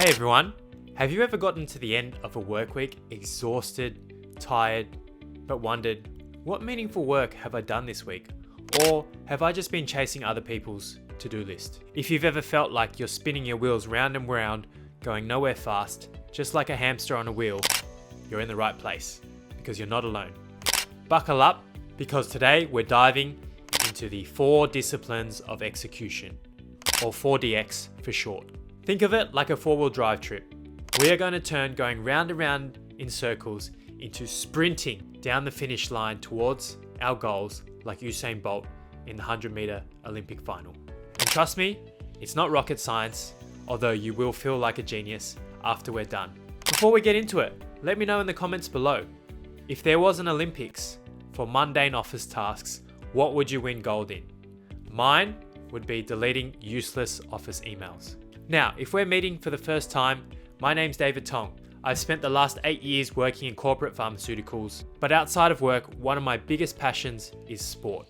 Hey everyone, have you ever gotten to the end of a work week exhausted, tired, but wondered, what meaningful work have I done this week? Or have I just been chasing other people's to-do list? If you've ever felt like you're spinning your wheels round and round, going nowhere fast, just like a hamster on a wheel, you're in the right place, because you're not alone. Buckle up, because today we're diving into the 4 disciplines of execution, or 4DX for short. Think of it like a 4-wheel drive trip. We are going to turn going round and round in circles into sprinting down the finish line towards our goals like Usain Bolt in the 100-meter Olympic final. And trust me, it's not rocket science, although you will feel like a genius after we're done. Before we get into it, let me know in the comments below, if there was an Olympics for mundane office tasks, what would you win gold in? Mine would be deleting useless office emails. Now, if we're meeting for the first time, my name's David Tong. I've spent the last 8 years working in corporate pharmaceuticals, but outside of work, one of my biggest passions is sport.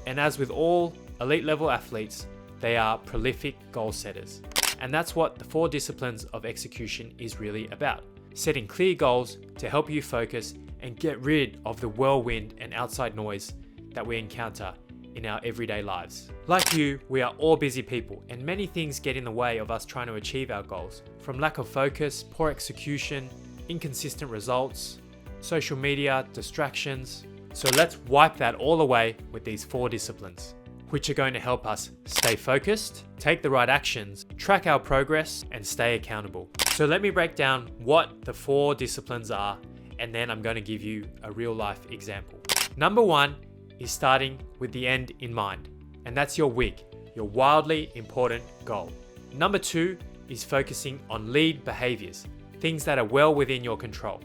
And as with all elite level athletes, they are prolific goal setters. And that's what the 4 disciplines of execution is really about. Setting clear goals to help you focus and get rid of the whirlwind and outside noise that we encounter in our everyday lives. Like you, we are all busy people, and many things get in the way of us trying to achieve our goals. From lack of focus, poor execution, inconsistent results, social media, distractions. So let's wipe that all away with these 4 disciplines, which are going to help us stay focused, take the right actions, track our progress, and stay accountable. So let me break down what the 4 disciplines are, and then I'm going to give you a real life example. Number 1 is starting with the end in mind, and that's your week, your wildly important goal. Number 2 is focusing on lead behaviors, things that are well within your control.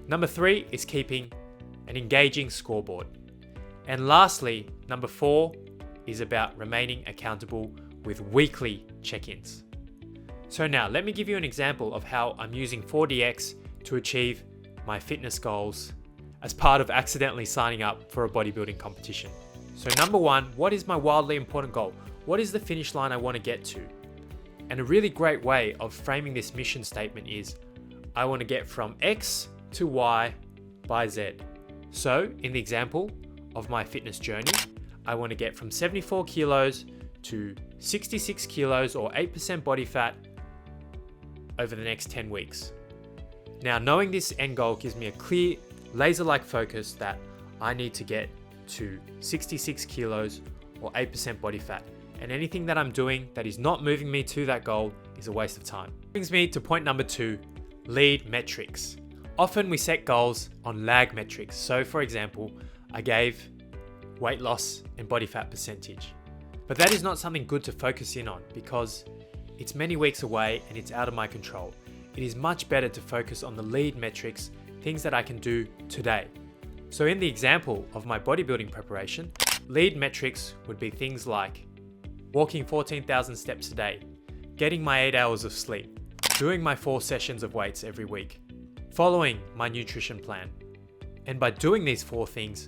Number 3 is keeping an engaging scoreboard. And lastly, number 4 is about remaining accountable with weekly check-ins. So now let me give you an example of how I'm using 4DX to achieve my fitness goals as part of accidentally signing up for a bodybuilding competition. So number 1, what is my wildly important goal? What is the finish line I want to get to? And a really great way of framing this mission statement is, I want to get from X to Y by Z. So in the example of my fitness journey, I want to get from 74 kilos to 66 kilos or 8% body fat over the next 10 weeks. Now, knowing this end goal gives me a clear laser-like focus that I need to get to 66 kilos or 8% body fat. And anything that I'm doing that is not moving me to that goal is a waste of time. Brings me to point number 2, lead metrics. Often we set goals on lag metrics. So for example, I gave weight loss and body fat percentage. But that is not something good to focus in on because it's many weeks away and it's out of my control. It is much better to focus on the lead metrics, things that I can do today. So in the example of my bodybuilding preparation, lead metrics would be things like walking 14,000 steps a day, getting my 8 hours of sleep, doing my 4 sessions of weights every week, following my nutrition plan. And by doing these 4 things,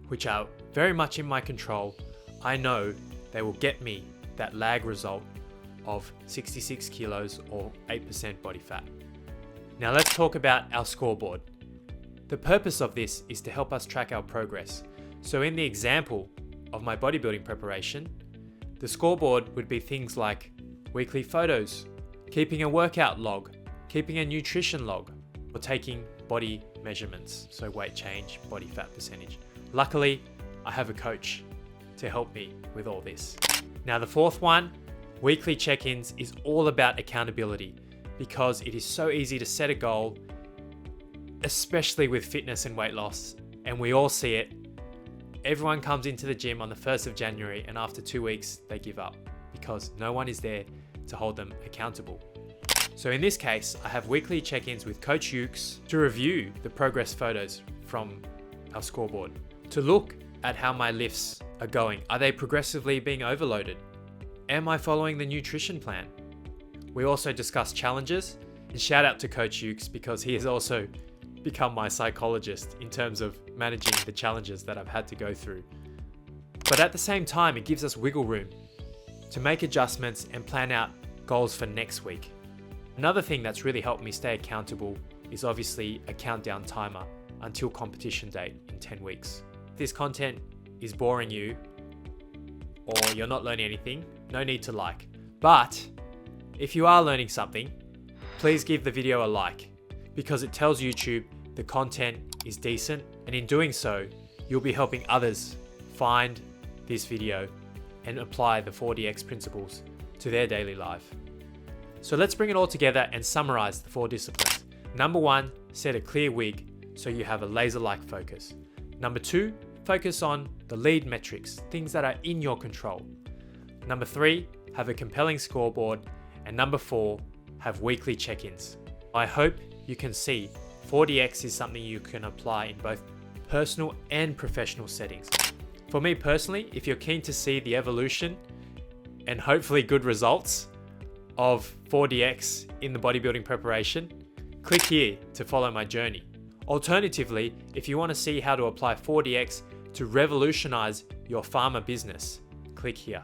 which are very much in my control, I know they will get me that lag result of 66 kilos or 8% body fat. Now let's talk about our scoreboard. The purpose of this is to help us track our progress. So in the example of my bodybuilding preparation, the scoreboard would be things like weekly photos, keeping a workout log, keeping a nutrition log, or taking body measurements, so weight change, body fat percentage. Luckily, I have a coach to help me with all this. Now the 4th one, weekly check-ins, is all about accountability because it is so easy to set a goal, especially with fitness and weight loss, and we all see it. Everyone comes into the gym on the 1st of January and after 2 weeks they give up because no one is there to hold them accountable. So in this case, I have weekly check-ins with Coach Ukes to review the progress photos from our scoreboard, to look at how my lifts are going. Are they progressively being overloaded? Am I following the nutrition plan? We also discuss challenges, and shout out to Coach Ukes because he has also become my psychologist in terms of managing the challenges that I've had to go through. But at the same time, it gives us wiggle room to make adjustments and plan out goals for next week. Another thing that's really helped me stay accountable is obviously a countdown timer until competition date in 10 weeks. If this content is boring you or you're not learning anything, no need to like. But if you are learning something, please give the video a like, because it tells YouTube the content is decent, and in doing so, you'll be helping others find this video and apply the 4DX principles to their daily life. So let's bring it all together and summarize the 4 disciplines. Number 1, set a clear wig so you have a laser-like focus. Number 2, focus on the lead metrics, things that are in your control. Number 3, have a compelling scoreboard. And number 4, have weekly check-ins. I hope you can see 4DX is something you can apply in both personal and professional settings. For me personally, if you're keen to see the evolution and hopefully good results of 4DX in the bodybuilding preparation, click here to follow my journey. Alternatively, if you want to see how to apply 4DX to revolutionize your pharma business, click here.